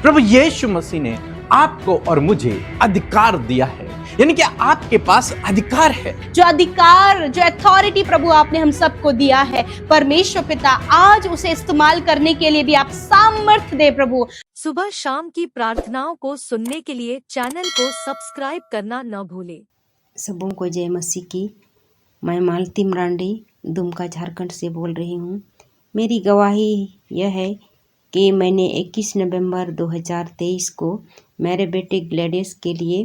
प्रभु यीशु मसीह ने आपको और मुझे अधिकार दिया है, यानी कि आपके पास अधिकार है। जो अधिकार, जो अथॉरिटी प्रभु आपने हम सबको दिया है, परमेश्वर पिता आज उसे इस्तेमाल करने के लिए भी आप सामर्थ्य दे प्रभु। सुबह शाम की प्रार्थनाओं को सुनने के लिए चैनल को सब्सक्राइब करना न भूलें। सबों को जय मसीह की। मैं मालती मरांडी दुमका झारखंड से बोल रही हूँ। मेरी गवाही यह है कि मैंने 21 नवंबर 2023 को मेरे बेटे ग्लैडियस के लिए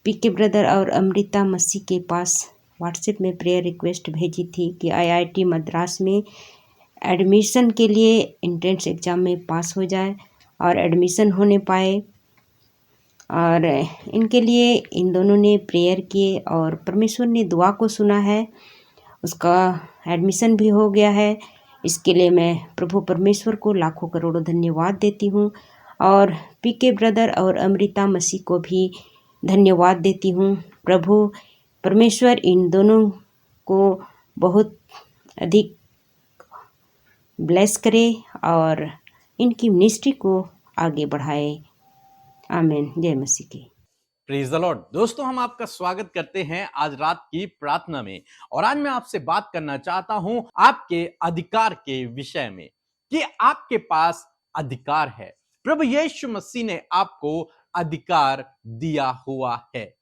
पीके ब्रदर और अमृता मसीह के पास व्हाट्सएप में प्रेयर रिक्वेस्ट भेजी थी कि आईआईटी मद्रास में एडमिशन के लिए एंट्रेंस एग्ज़ाम में पास हो जाए और एडमिशन होने पाए। और इनके लिए इन दोनों ने प्रेयर किए और परमेश्वर ने दुआ को सुना है, उसका एडमिशन भी हो गया है। इसके लिए मैं प्रभु परमेश्वर को लाखों करोड़ों धन्यवाद देती हूँ और पीके ब्रदर और अमृता मसीह को भी धन्यवाद देती हूँ। प्रभु परमेश्वर इन दोनों को बहुत अधिक ब्लेस करे और इनकी मिनिस्ट्री को आगे बढ़ाए। आमीन। जय मसीह की। Praise the Lord. दोस्तों, हम आपका स्वागत करते हैं आज रात की प्रार्थना में, और आज मैं आपसे बात करना चाहता हूं आपके अधिकार के विषय में कि आपके पास अधिकार है। प्रभु यीशु मसीह ने आपको अधिकार दिया हुआ है।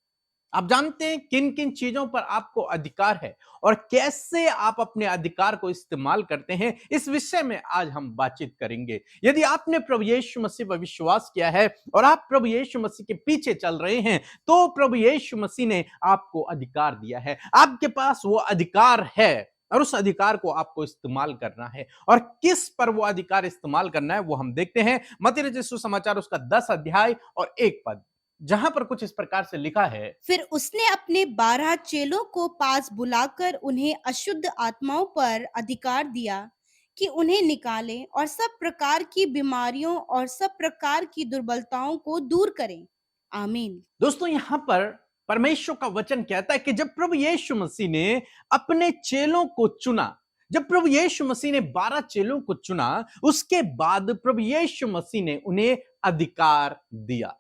आप जानते हैं किन किन चीजों पर आपको अधिकार है और कैसे आप अपने अधिकार को इस्तेमाल करते हैं, इस विषय में आज हम बातचीत करेंगे। यदि आपने प्रभु यीशु मसीह पर विश्वास किया है और आप प्रभु यीशु मसीह के पीछे चल रहे हैं, तो प्रभु यीशु मसीह ने आपको अधिकार दिया है। आपके पास वो अधिकार है और उस अधिकार को आपको इस्तेमाल करना है। और किस पर वो अधिकार इस्तेमाल करना है वो हम देखते हैं। मत्ती रचित सुसमाचार उसका 10 अध्याय और 1 पद, जहां पर कुछ इस प्रकार से लिखा है। फिर उसने अपने 12 चेलों को पास बुलाकर उन्हें अशुद्ध आत्माओं पर अधिकार दिया कि उन्हें निकालें और सब प्रकार की बीमारियों और सब प्रकार की दुर्बलताओं को दूर करें। आमीन। दोस्तों, यहां पर परमेश्वर का वचन कहता है कि जब प्रभु यीशु मसीह ने अपने चेलों को चुना, जब प्रभु यीशु मसीह ने 12 चेलों को चुना, उसके बाद प्रभु यीशु मसीह ने उन्हें अधिकार दिया।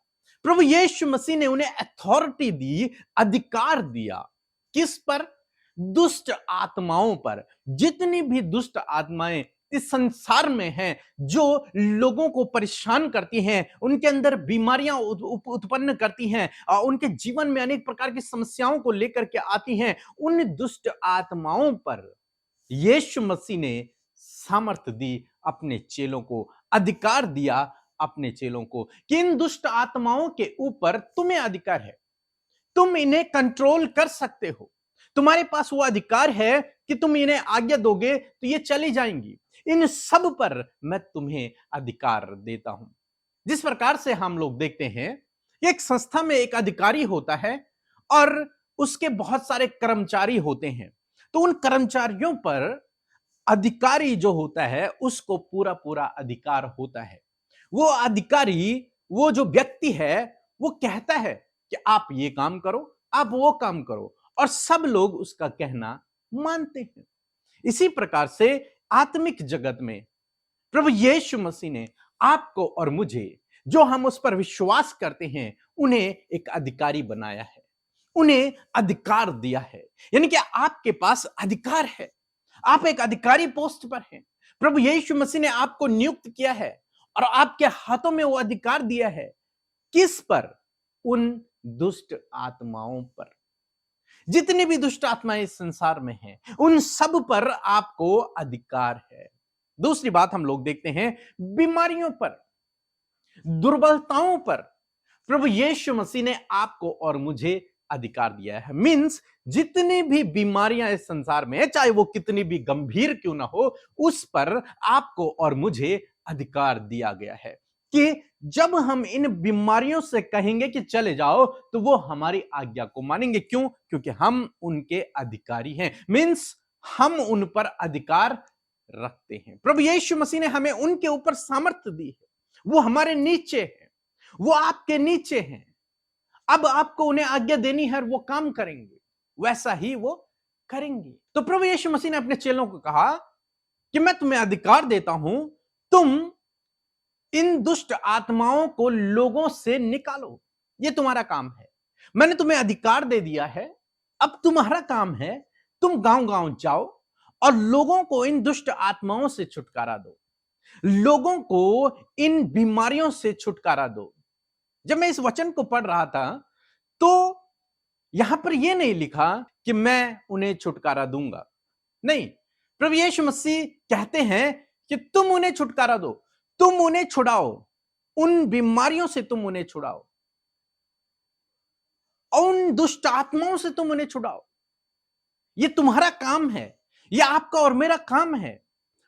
प्रभु यीशु मसीह ने उन्हें अथॉरिटी दी, अधिकार दिया। किस पर? दुष्ट आत्माओं पर। जितनी भी दुष्ट आत्माएं इस संसार में हैं, जो लोगों को परेशान करती हैं, उनके अंदर बीमारियां उत्पन्न करती हैं और उनके जीवन में अनेक प्रकार की समस्याओं को लेकर के आती हैं, उन दुष्ट आत्माओं पर यीशु मसीह ने सामर्थ्य दी, अपने चेलों को अधिकार दिया, अपने चेलों को कि इन दुष्ट आत्माओं के ऊपर तुम्हें अधिकार है, तुम इन्हें कंट्रोल कर सकते हो। तुम्हारे पास वो अधिकार है कि तुम इन्हें आज्ञा दोगे तो ये चली जाएंगी। इन सब पर मैं तुम्हें अधिकार देता हूं। जिस प्रकार से हम लोग देखते हैं, एक संस्था में एक अधिकारी होता है और उसके बहुत सारे कर्मचारी होते हैं। तो उन कर्मचारियों पर अधिकारी जो होता है उसको पूरा पूरा अधिकार होता है। वो अधिकारी, वो जो व्यक्ति है, वो कहता है कि आप ये काम करो, आप वो काम करो, और सब लोग उसका कहना मानते हैं। इसी प्रकार से आत्मिक जगत में प्रभु यीशु मसीह ने आपको और मुझे, जो हम उस पर विश्वास करते हैं, उन्हें एक अधिकारी बनाया है, उन्हें अधिकार दिया है। यानी कि आपके पास अधिकार है, आप एक अधिकारी पोस्ट पर हैं। प्रभु यीशु मसीह ने आपको नियुक्त किया है और आपके हाथों में वो अधिकार दिया है। किस पर? उन दुष्ट आत्माओं पर। जितनी भी दुष्ट आत्माएं इस संसार में हैं, उन सब पर आपको अधिकार है। दूसरी बात हम लोग देखते हैं, बीमारियों पर, दुर्बलताओं पर प्रभु यीशु मसीह ने आपको और मुझे अधिकार दिया है। मींस जितनी भी बीमारियां इस संसार में है, चाहे वो कितनी भी गंभीर क्यों ना हो, उस पर आपको और मुझे अधिकार दिया गया है कि जब हम इन बीमारियों से कहेंगे कि चले जाओ, तो वो हमारी आज्ञा को मानेंगे। क्यों? क्योंकि हम उनके अधिकारी हैं। मींस हम उन पर अधिकार रखते हैं। प्रभु यीशु मसीह ने हमें उनके ऊपर सामर्थ्य दी है। वो हमारे नीचे है, वो आपके नीचे हैं। अब आपको उन्हें आज्ञा देनी है और वो काम करेंगे, वैसा ही वो करेंगे। तो प्रभु यीशु मसीह ने अपने चेलों को कहा कि मैं तुम्हें अधिकार देता हूं, तुम इन दुष्ट आत्माओं को लोगों से निकालो। ये तुम्हारा काम है। मैंने तुम्हें अधिकार दे दिया है। अब तुम्हारा काम है, तुम गांव-गांव जाओ और लोगों को इन दुष्ट आत्माओं से छुटकारा दो। लोगों को इन बीमारियों से छुटकारा दो। जब मैं इस वचन को पढ़ रहा था, तो यहां पर यह नहीं लिखा कि मैं उन्हें छुटकारा दूंगा। नहीं, प्रभु यीशु मसीह कहते हैं कि तुम उन्हें छुटकारा दो, तुम उन्हें छुड़ाओ, उन बीमारियों से तुम उन्हें छुड़ाओ, और उन दुष्ट आत्माओं से तुम उन्हें छुड़ाओ। यह तुम्हारा काम है, यह आपका और मेरा काम है।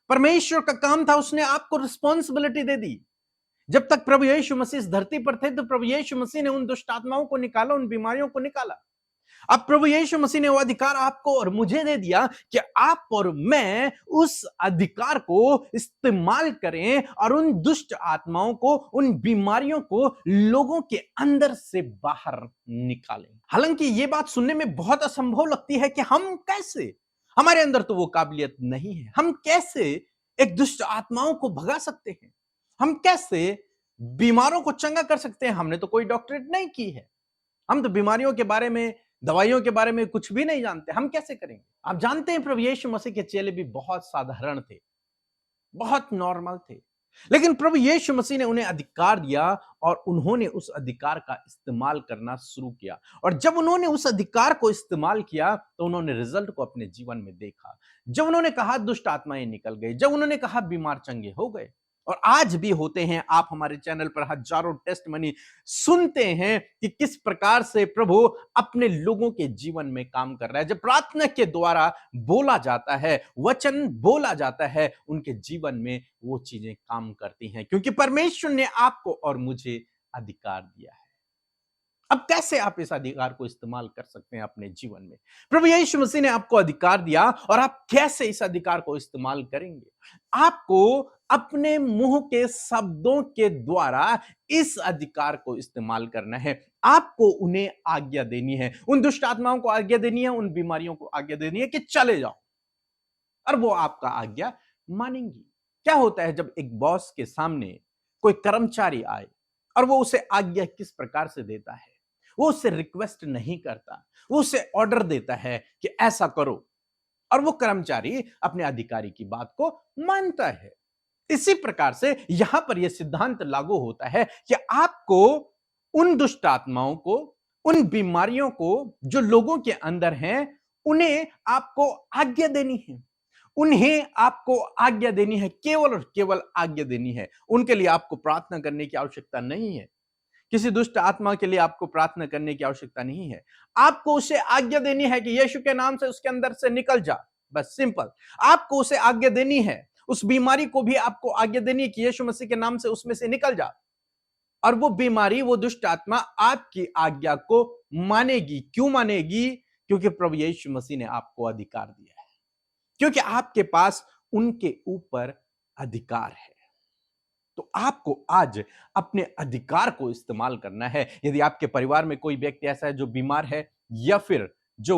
परमेश्वर का काम था, उसने आपको रिस्पॉन्सिबिलिटी दे दी। जब तक प्रभु यीशु मसीह इस धरती पर थे, तो प्रभु यीशु मसीह ने उन दुष्ट आत्माओं को निकाला, उन बीमारियों को निकाला। अब प्रभु यीशु मसीह ने वो अधिकार आपको और मुझे दे दिया कि आप और मैं उस अधिकार को इस्तेमाल करें और उन दुष्ट आत्माओं को, उन बीमारियों को लोगों के अंदर से बाहर निकालें। हालांकि ये बात सुनने में बहुत असंभव लगती है कि हम कैसे, हमारे अंदर तो वो काबिलियत नहीं है, हम कैसे एक दुष्ट आत्माओं को भगा सकते हैं, हम कैसे बीमारों को चंगा कर सकते हैं। हमने तो कोई डॉक्टरेट नहीं की है, हम तो बीमारियों के बारे में, दवाइयों के बारे में कुछ भी नहीं जानते, हम कैसे करेंगे। आप जानते हैं, प्रभु यीशु मसीह के चेले भी बहुत साधारण थे, बहुत नॉर्मल थे, लेकिन प्रभु यीशु मसीह ने उन्हें अधिकार दिया और उन्होंने उस अधिकार का इस्तेमाल करना शुरू किया। और जब उन्होंने उस अधिकार को इस्तेमाल किया, तो उन्होंने रिजल्ट को अपने जीवन में देखा। जब उन्होंने कहा दुष्ट आत्माएं निकल गई, जब उन्होंने कहा बीमार चंगे हो गए। और आज भी होते हैं। आप हमारे चैनल पर हजारों टेस्टमनी सुनते हैं कि किस प्रकार से प्रभु अपने लोगों के जीवन में काम कर रहा है। जब प्रार्थना के द्वारा बोला जाता है, वचन बोला जाता है, उनके जीवन में वो चीजें काम करती हैं, क्योंकि परमेश्वर ने आपको और मुझे अधिकार दिया है। अब कैसे आप इस अधिकार को इस्तेमाल कर सकते हैं अपने जीवन में? प्रभु यीशु मसीह ने आपको अधिकार दिया और आप कैसे इस अधिकार को इस्तेमाल करेंगे? आपको अपने मुंह के शब्दों के द्वारा इस अधिकार को इस्तेमाल करना है। आपको उन्हें आज्ञा देनी है, उन दुष्ट आत्माओं को आज्ञा देनी है, उन बीमारियों को आज्ञा देनी है कि चले जाओ, और वो आपका आज्ञा मानेंगी। क्या होता है जब एक बॉस के सामने कोई कर्मचारी आए और वो उसे आज्ञा किस प्रकार से देता है? वो उससे रिक्वेस्ट नहीं करता, वो उसे ऑर्डर देता है कि ऐसा करो, और वो कर्मचारी अपने अधिकारी की बात को मानता है। इसी प्रकार से यहां पर यह सिद्धांत लागू होता है कि आपको उन दुष्ट आत्माओं को, उन बीमारियों को जो लोगों के अंदर हैं, उन्हें आपको आज्ञा देनी है। उन्हें आपको आज्ञा देनी है, केवल और केवल आज्ञा देनी है। उनके लिए आपको प्रार्थना करने की आवश्यकता नहीं है। किसी दुष्ट आत्मा के लिए आपको प्रार्थना करने की आवश्यकता नहीं है। आपको उसे आज्ञा देनी है कि यीशु के नाम से उसके अंदर से निकल जा, बस सिंपल। आपको उसे आज्ञा देनी है, उस बीमारी को भी आपको आज्ञा देनी है कि यीशु मसीह के नाम से उसमें से निकल जा, और वो बीमारी, वो दुष्ट आत्मा आपकी आज्ञा को मानेगी। क्यों मानेगी? क्योंकि प्रभु यीशु मसीह ने आपको अधिकार दिया है, क्योंकि आपके पास उनके ऊपर अधिकार है। तो आपको आज अपने अधिकार को इस्तेमाल करना है। यदि आपके परिवार में कोई व्यक्ति ऐसा है जो बीमार है या फिर जो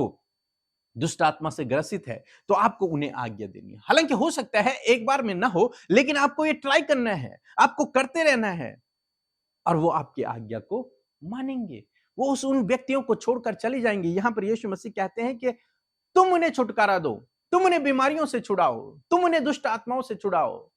दुष्ट आत्मा से ग्रसित है, तो आपको उन्हें आज्ञा देनी है। हालांकि हो सकता है एक बार में ना हो, लेकिन आपको ये ट्राई करना है, आपको करते रहना है, और वो आपकी आज्ञा को मानेंगे। वो उन व्यक्तियों को छोड़कर चले जाएंगे। यहां पर यीशु मसीह कहते हैं कि तुम उन्हें छुटकारा दो, तुम उन्हें बीमारियों से छुड़ाओ, तुम उन्हें दुष्ट आत्माओं से छुड़ाओ।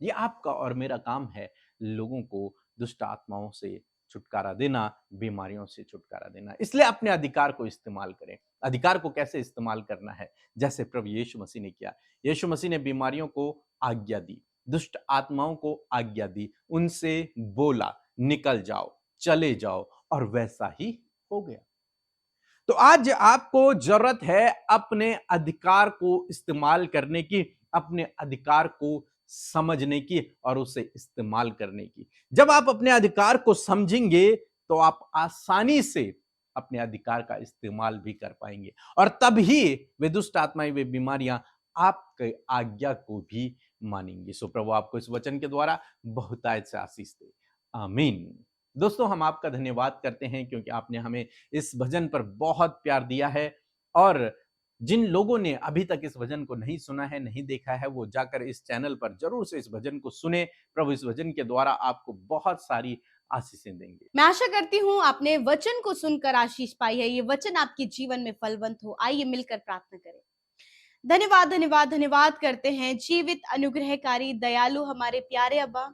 ये आपका और मेरा काम है, लोगों को दुष्ट आत्माओं से छुटकारा देना, बीमारियों से छुटकारा देना। इसलिए अपने अधिकार को इस्तेमाल करें। अधिकार को कैसे इस्तेमाल करना है? जैसे प्रभु यीशु मसीह ने किया। यीशु मसीह ने बीमारियों को आज्ञा दी, दुष्ट आत्माओं को आज्ञा दी, उनसे बोला निकल जाओ, चले जाओ, और वैसा ही हो गया। तो आज आपको जरूरत है अपने अधिकार को इस्तेमाल करने की, अपने अधिकार को समझने की और उसे इस्तेमाल करने की। जब आप अपने अधिकार को समझेंगे, तो आप आसानी से अपने अधिकार का इस्तेमाल भी कर पाएंगे, और तभी वे दुष्ट आत्माएं, वे बीमारियां आपके आज्ञा को भी मानेंगी। सो प्रभु आपको इस वचन के द्वारा बहुतायत से आशीष दे। आमीन। दोस्तों, हम आपका धन्यवाद करते हैं क्योंकि आपने हमें इस भजन पर बहुत प्यार दिया है, और जिन लोगों ने अभी तक इस वचन को नहीं सुना है, नहीं देखा है, वो जाकर इस चैनल पर जरूर से इस वचन को सुने। प्रभु इस वचन के द्वारा आपको बहुत सारी आशीषें देंगे। मैं आशा करती हूँ आपने वचन को सुनकर आशीष पाई है, ये वचन आपके जीवन में फलवंत हो। आइए मिलकर प्रार्थना करें। धन्यवाद धन्यवाद धन्यवाद करते हैं जीवित, अनुग्रहकारी, दयालु हमारे प्यारे अब्बा।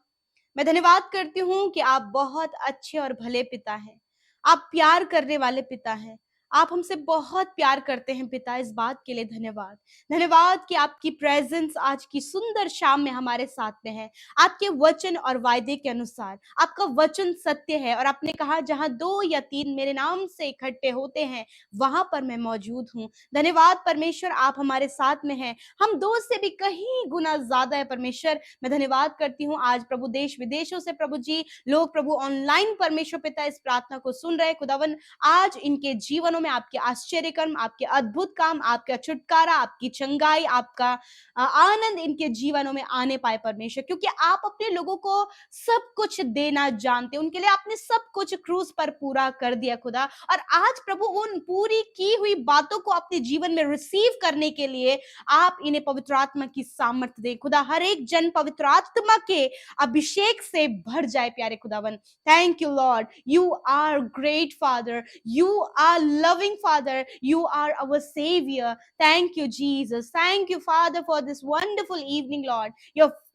मैं धन्यवाद करती हूँ कि आप बहुत अच्छे और भले पिता हैं। आप प्यार करने वाले पिता हैं। आप हमसे बहुत प्यार करते हैं पिता, इस बात के लिए धन्यवाद। धन्यवाद कि आपकी प्रेजेंस आज की सुंदर शाम में हमारे साथ में है। आपके वचन और वायदे के अनुसार आपका वचन सत्य है और आपने कहा जहां 2 या 3 मेरे नाम से इकट्ठे होते हैं वहां पर मैं मौजूद हूं। धन्यवाद परमेश्वर, आप हमारे साथ में हैं। हम 2 से भी कहीं गुना ज्यादा है परमेश्वर। मैं धन्यवाद करती हूँ आज प्रभु देश विदेशों से प्रभु जी लोग प्रभु ऑनलाइन परमेश्वर पिता इस प्रार्थना को सुन रहे। खुदावन आज इनके जीवनों में आपके आश्चर्य कर्म, आपके अद्भुत काम, आपका छुटकारा, आपकी चंगाई, आपका आनंद इनके जीवनों में आने पाए परमेश्वर, क्योंकि आप अपने लोगों को सब कुछ देना जानते हैं। उनके लिए आपने सब कुछ क्रूस पर पूरा कर दिया खुदा। और आज प्रभु उन पूरी की हुई बातों को अपने जीवन में रिसीव करने के लिए आप इन्हें पवित्र आत्मा की सामर्थ्य दे खुदा। हर एक जन पवित्र आत्मा के अभिषेक से भर जाए प्यारे खुदावन। Thank you Lord, you are great Father, you are loving Father, you are our Savior. Thank you, Jesus. Thank you, Father, for this wonderful evening, Lord.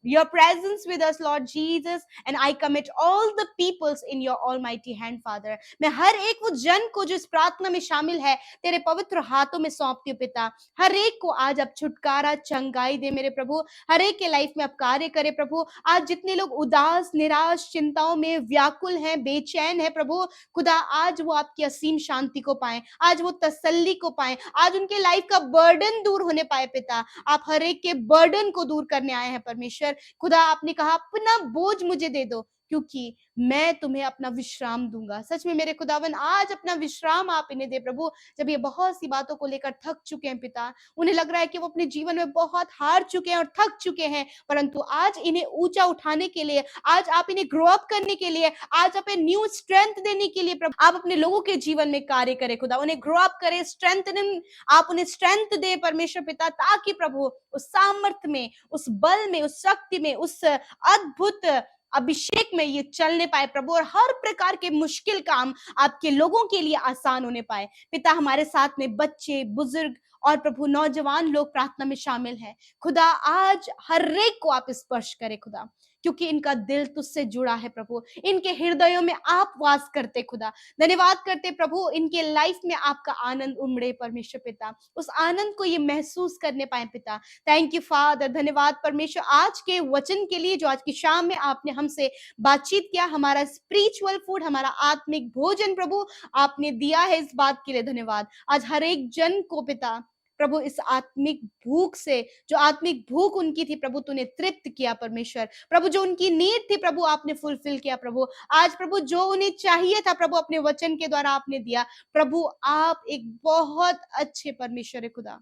Your presence with us, Lord Jesus, and I commit all the peoples in your almighty hand, Father. मैं हर एक वो जन को जो इस प्रार्थना में शामिल है तेरे पवित्र हाथों में सौंपती हूँ पिता। हर एक को आज आप छुटकारा, चंगाई दे मेरे प्रभु। हर एक के लाइफ में आप कार्य करे प्रभु। आज जितने लोग उदास, निराश, चिंताओं में व्याकुल हैं, बेचैन है प्रभु खुदा, आज वो आपकी असीम शांति को पाए, आज वो तसल्ली को पाए, आज उनके लाइफ का बर्डन दूर होने पाए पिता। आप हर एक के बर्डन को दूर करने आए हैं परमेश्वर खुदा। आपने कहा अपना बोझ मुझे दे दो क्योंकि मैं तुम्हें अपना विश्राम दूंगा। सच में मेरे खुदावन आज अपना विश्राम आप इन्हें दे प्रभु। जब ये बहुत सी बातों को लेकर थक चुके हैं पिता, उन्हें लग रहा है कि वो अपने जीवन में बहुत हार चुके हैं और थक चुके हैं, परंतु आज इन्हें ऊंचा उठाने के लिए, आज आप इन्हें ग्रो अप करने के लिए, आज आप न्यू स्ट्रेंथ देने के लिए प्रभु आप अपने लोगों के जीवन में कार्य करें खुदा। उन्हें ग्रो अप करें, स्ट्रेंथनिंग, आप उन्हें स्ट्रेंथ दे परमेश्वर पिता, ताकि प्रभु उस सामर्थ्य में, उस बल में, उस शक्ति में, उस अद्भुत अभिषेक में ये चलने पाए प्रभु, और हर प्रकार के मुश्किल काम आपके लोगों के लिए आसान होने पाए पिता। हमारे साथ में बच्चे, बुजुर्ग और प्रभु नौजवान लोग प्रार्थना में शामिल हैं खुदा। आज हर एक को आप स्पर्श करें खुदा, क्योंकि इनका दिल तुझसे जुड़ा है प्रभु। इनके हृदयों में आप वास करते खुदा। धन्यवाद करते प्रभु, इनके लाइफ में आपका आनंद उमड़े परमेश्वर पिता, उस आनंद को ये महसूस करने पाए पिता। Thank you father. धन्यवाद परमेश्वर आज के वचन के लिए जो आज की शाम में आपने हमसे बातचीत किया, हमारा स्पिरिचुअल फूड, हमारा आत्मिक भोजन प्रभु आपने दिया है, इस बात के लिए धन्यवाद। आज हर एक जन को पिता प्रभु इस आत्मिक भूख से, जो आत्मिक भूख उनकी थी प्रभु तूने तृप्त किया परमेश्वर प्रभु। जो उनकी नीड थी प्रभु आपने फुलफिल किया प्रभु। आज प्रभु जो उन्हें चाहिए था प्रभु अपने वचन के द्वारा आपने दिया प्रभु। आप एक बहुत अच्छे परमेश्वर है खुदा।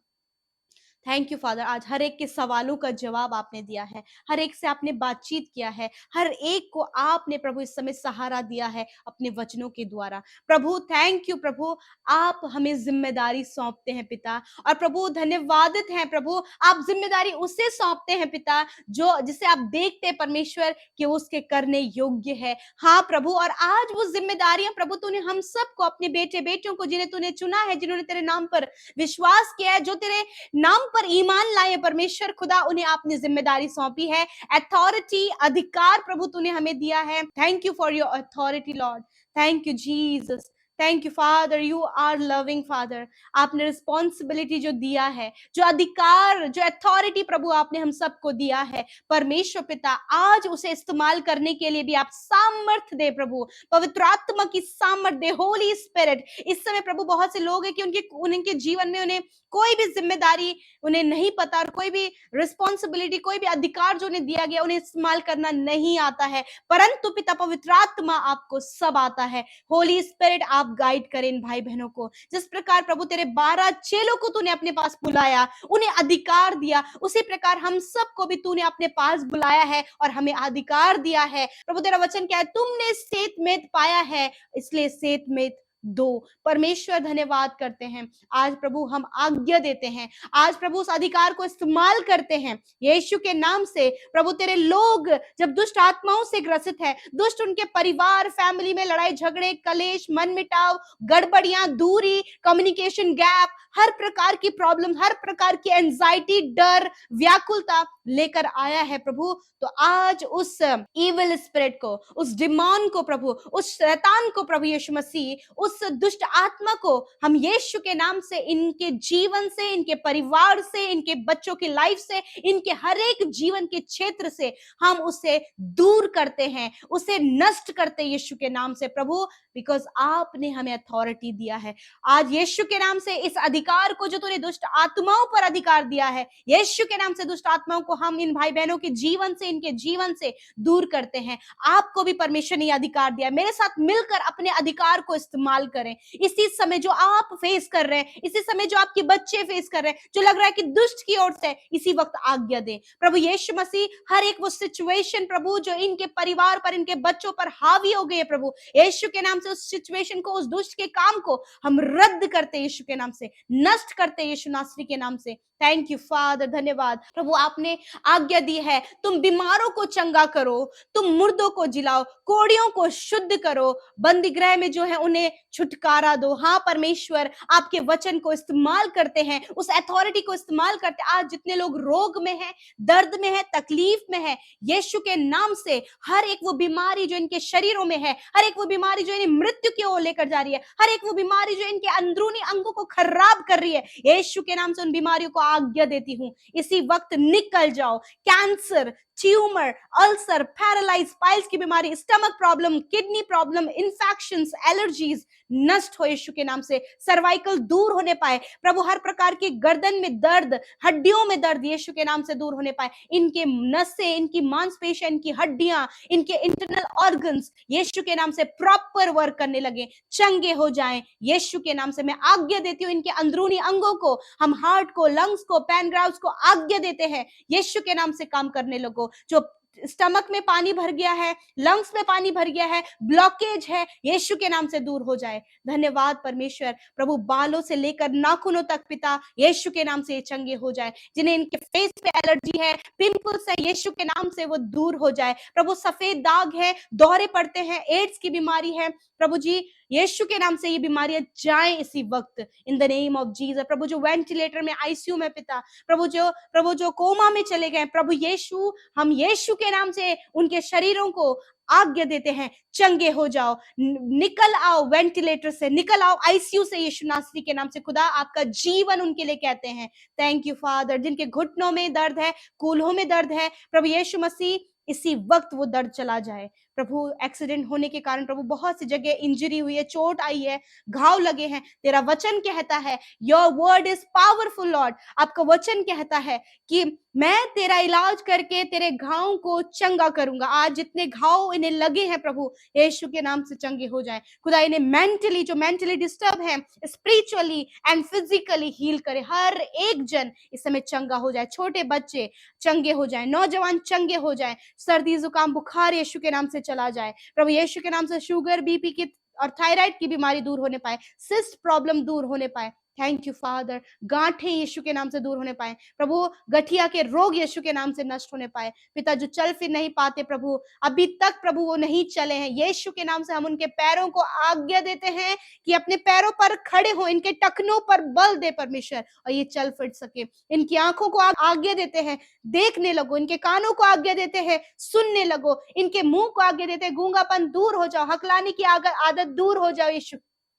Thank you father. आज हर एक के सवालों का जवाब आपने दिया है, हर एक से आपने बातचीत किया है, हर एक को आपने प्रभु इस समय सहारा दिया है अपने वचनों के द्वारा प्रभु। थैंक यू प्रभु। आप हमें जिम्मेदारी सौंपते हैं पिता, और प्रभु धन्यवादित हैं प्रभु, आप जिम्मेदारी उसे सौंपते हैं पिता जो जिसे आप देखते हैं परमेश्वर कि वो उसके करने योग्य है। हाँ प्रभु, और आज वो जिम्मेदारियां प्रभु तूने हम सबको, अपने बेटे बेटियों को जिन्हें तूने चुना है, जिन्होंने तेरे नाम पर विश्वास किया है, जो तेरे नाम पर ईमान लाए परमेश्वर खुदा, उन्हें आपने जिम्मेदारी सौंपी है। अथॉरिटी, अधिकार प्रभु तूने हमें दिया है। Thank you for your authority Lord. Thank you Jesus. Thank you Father, you are loving Father. आपने रिस्पॉन्सिबिलिटी जो दिया है, जो अधिकार, जो अथॉरिटी प्रभु आपने हम सबको दिया है परमेश्वर पिता, आज उसे इस्तेमाल करने के लिए भी आप सामर्थ्य दे प्रभु। पवित्र आत्मा की सामर्थ्य दे, होली स्पिरिट। इस समय प्रभु बहुत से लोग हैं कि उनके जीवन में उन्हें कोई भी जिम्मेदारी उन्हें नहीं पता, और कोई भी रिस्पॉन्सिबिलिटी, कोई भी अधिकार जो उन्हें दिया गया उन्हें इस्तेमाल करना नहीं आता है, परंतु पिता पवित्र आत्मा आपको सब आता है। होली स्पिरिट आप गाइड करें इन भाई बहनों को। जिस प्रकार प्रभु तेरे 12 चेलों को तूने अपने पास बुलाया, उन्हें अधिकार दिया, उसी प्रकार हम सबको भी तूने अपने पास बुलाया है और हमें अधिकार दिया है प्रभु। तेरा वचन क्या है? तुमने सेत में पाया है इसलिए सेत में दो। परमेश्वर धन्यवाद करते हैं, आज प्रभु हम आज्ञा देते हैं, आज प्रभु उस अधिकार को इस्तेमाल करते हैं यीशु के नाम से। प्रभु तेरे लोग जब दुष्ट आत्माओं से ग्रसित है, दुष्ट उनके परिवार फैमिली में लड़ाई झगड़े कलेश मनमिटाव गड़बड़ियां दूरी कम्युनिकेशन गैप हर प्रकार की प्रॉब्लम हर प्रकार की एंजाइटी डर व्याकुलता लेकर आया है प्रभु, तो आज उस इविल स्पिरिट को उस डिमॉन को प्रभु उस शैतान को प्रभु यीशु मसीह उस दुष्ट आत्मा को हम यीशु के नाम से इनके जीवन से इनके परिवार से इनके बच्चों की लाइफ से इनके हर एक जीवन के क्षेत्र से हम उसे दूर करते हैं उसे नष्ट करते हैं यीशु के नाम से प्रभु, बिकॉज आपने हमें अथॉरिटी दिया है। आज यीशु के नाम से इस अधिकार को जो तूने दुष्ट आत्माओं पर अधिकार दिया है यीशु के नाम से दुष्ट आत्माओं को हम इन भाई बहनों के जीवन से इनके जीवन से दूर करते हैं। आपको भी परमेश्वर ने अधिकार दिया, मेरे साथ मिलकर अपने अधिकार को इस्तेमाल करें। इसी समय जो आप फेस कर रहे हैं, इसी समय जो आपके बच्चे फेस कर रहे हैं, जो लग रहा है कि दुष्ट की ओर से, इसी वक्त आज्ञा दें प्रभु यीशु मसीह। हर एक वो सिचुएशन प्रभु जो इनके परिवार पर इनके बच्चों पर हावी हो गई है प्रभु यीशु के नाम से उस सिचुएशन को उस दुष्ट के काम को हम रद्द करते यीशु के नाम से, नष्ट करते यीशु नासरी के नाम से। थैंक यू फादर, धन्यवाद प्रभु। आपने आज्ञा दी है तुम बीमारों को चंगा करो, तुम मुर्दों को जिलाओ, कोड़ियों को शुद्ध करो, बंदी गृह में जो है उन्हें छुटकारा दो। हाँ परमेश्वर, आपके वचन को इस्तेमाल करते हैं, उस अथॉरिटी को इस्तेमाल करते हैं। आज जितने लोग रोग में हैं, दर्द में है, तकलीफ में है, यीशु के नाम से हर एक वो बीमारी जो इनके शरीरों में है, हर एक वो बीमारी जो इन्हें मृत्यु की ओर लेकर जा रही है, हर एक वो बीमारी जो इनके अंदरूनी अंगों को खराब कर रही है, यीशु के नाम से उन बीमारियों को आज्ञा देती हूं, इसी वक्त निकल जाओ। Cancer, tumour, ulcer, paralyse, piles की बीमारी, stomach problem, kidney problem, infections, allergies नष्ट हो यीशु के नाम से। सर्वाइकल दूर होने पाए प्रभु, हर प्रकार की गर्दन में दर्द, हड्डियों में दर्द यीशु के नाम से दूर होने पाए। इनके नसें, इनकी मांसपेशियां, इनकी हड्डियां, इनके इंटरनल ऑर्गन्स यीशु के नाम से प्रॉपर वर्क करने लगे, चंगे हो जाएं यीशु के नाम से। मैं आज्ञा देती हूं इनके अंदरूनी अंगों को, हम हार्ट को, लंग्स को, पैनक्रियाज को आज्ञा देते हैं यीशु के नाम से काम करने लगो। जो स्टमक में पानी भर गया है, लंग्स में पानी भर गया है, ब्लॉकेज है, यीशु के नाम से दूर हो जाए। धन्यवाद परमेश्वर प्रभु। बालों से लेकर नाखूनों तक पिता यीशु के नाम से ये चंगे हो जाए। जिन्हें इनके फेस पे एलर्जी है, पिंपल्स है, यीशु के नाम से वो दूर हो जाए प्रभु। सफेद दाग है, दौरे पड़ते हैं, एड्स की बीमारी है प्रभु जी, यीशु के नाम से ये बीमारियां जाएं इसी वक्त in the name of Jesus. प्रभु जो वेंटिलेटर में, आईसीयू में पिता, प्रभु जो कोमा में चले गए प्रभु यीशु, हम यीशु के नाम से उनके शरीरों को आज्ञा देते हैं, चंगे हो जाओ, निकल आओ वेंटिलेटर से, निकल आओ आईसीयू से यीशु नासरी के नाम से। खुदा आपका जीवन उनके लिए कहते हैं। Thank you father. जिनके घुटनों में दर्द है, कूल्हों में दर्द है प्रभु यीशु मसीह, इसी वक्त वो दर्द चला जाए प्रभु। एक्सीडेंट होने के कारण प्रभु बहुत सी जगह इंजरी हुई है, चोट आई है, घाव लगे हैं। तेरा वचन कहता है your word is powerful Lord, आपका वचन कहता है कि मैं तेरा इलाज करके तेरे घाव को चंगा करूंगा। आज जितने घाव इन्हें लगे हैं प्रभु यीशु के नाम से चंगे हो जाए। खुदा इन्हें मेंटली, जो मेंटली डिस्टर्ब है, स्पिरिचुअली एंड फिजिकली हील करे। हर एक जन इस समय चंगा हो जाए, छोटे बच्चे चंगे हो जाए, नौजवान चंगे हो जाए, सर्दी जुकाम बुखार यीशु के नाम से चला जाए प्रभु यीशु के नाम से। शुगर, बीपी की और थायराइड की बीमारी दूर होने पाए, सिस्ट प्रॉब्लम दूर होने पाए। Thank you father. गांठें यीशु के नाम से दूर होने पाए प्रभु, गठिया के रोग यीशु के नाम से नष्ट होने पाए पिता। जो चल फिर नहीं पाते प्रभु, अभी तक प्रभु वो नहीं चले हैं, यीशु के नाम से हम उनके पैरों को आज्ञा देते हैं कि अपने पैरों पर खड़े हो, इनके टखनों पर बल दे परमेश्वर, और ये चल फिर सके। इनकी आंखों को आज्ञा देते हैं, देखने लगो, इनके कानों को आज्ञा देते हैं, सुनने लगो, इनके मुंह को आज्ञा देते हैं, गूंगापन दूर हो जाओ, हकलाने की आदत दूर हो जाओ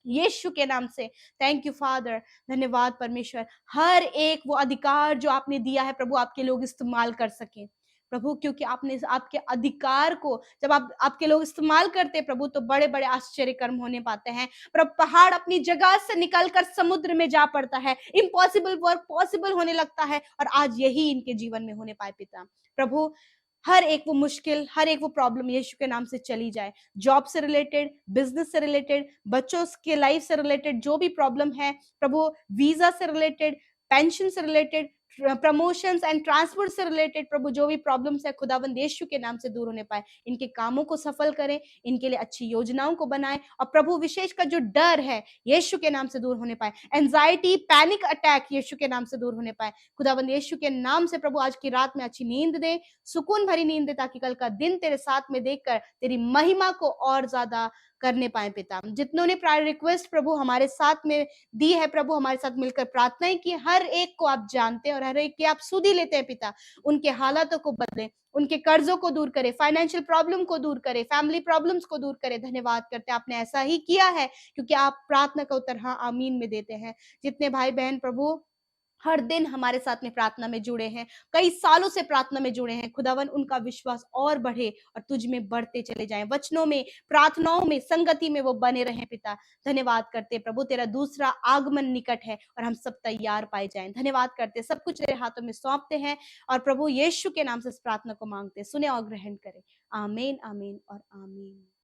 यीशु के नाम से। Thank you father. धन्यवाद परमेश्वर। हर एक वो अधिकार जो आपने दिया है प्रभु, आपके लोग इस्तेमाल कर सके प्रभु, क्योंकि आपने आपके अधिकार को जब आपके लोग इस्तेमाल करते प्रभु, तो बड़े बड़े आश्चर्य कर्म होने पाते हैं प्रभु। पहाड़ अपनी जगह से निकलकर समुद्र में जा पड़ता है, इम्पॉसिबल वर्क पॉसिबल होने लगता है, और आज यही इनके जीवन में होने पाए पिता प्रभु। हर एक वो मुश्किल, हर एक वो प्रॉब्लम यीशु के नाम से चली जाए। जॉब से रिलेटेड, बिजनेस से रिलेटेड, बच्चों के लाइफ से रिलेटेड जो भी प्रॉब्लम है प्रभु, वीजा से रिलेटेड, पेंशन से रिलेटेड, प्रमोशंस एंड ट्रांसफर से रिलेटेड प्रभु जो भी प्रॉब्लम्स है खुदावंद यीशु के नाम से दूर होने पाए। इनके कामों को सफल करें, इनके लिए अच्छी योजनाओं को बनाएं, और प्रभु विशेष का जो डर है यीशु के नाम से दूर होने पाए। एंजाइटी, पैनिक अटैक यीशु के नाम से दूर होने पाए। खुदावंद यीशु के नाम से प्रभु आज की रात में अच्छी नींद दे, सुकून भरी नींद दे, ताकि कल का दिन तेरे साथ में देखकर तेरी महिमा को और ज्यादा करने पाए पिता। जितनों ने प्रायर रिक्वेस्ट प्रभु हमारे साथ में दी है, प्रभु हमारे साथ मिलकर प्रार्थनाएं की, हर एक को आप जानते हैं और हर एक की आप सुधि लेते हैं पिता। उनके हालातों को बदलें, उनके कर्जों को दूर करें, फाइनेंशियल प्रॉब्लम को दूर करें, फैमिली प्रॉब्लम्स को दूर करें। धन्यवाद करते हैं, आपने ऐसा ही किया है, क्योंकि आप प्रार्थना का उत्तर हाँ आमीन में देते हैं। जितने भाई बहन प्रभु हर दिन हमारे साथ में प्रार्थना में जुड़े हैं, कई सालों से प्रार्थना में जुड़े हैं, खुदावन उनका विश्वास और बढ़े और तुझ में बढ़ते चले जाएं, वचनों में, प्रार्थनाओं में, संगति में वो बने रहें पिता। धन्यवाद करते प्रभु, तेरा दूसरा आगमन निकट है और हम सब तैयार पाए जाएं। धन्यवाद करते, सब कुछ तेरे हाथों में सौंपते हैं और प्रभु यीशु के नाम से इस प्रार्थना को मांगते, सुने और ग्रहण करें। आमीन, आमीन और आमीन।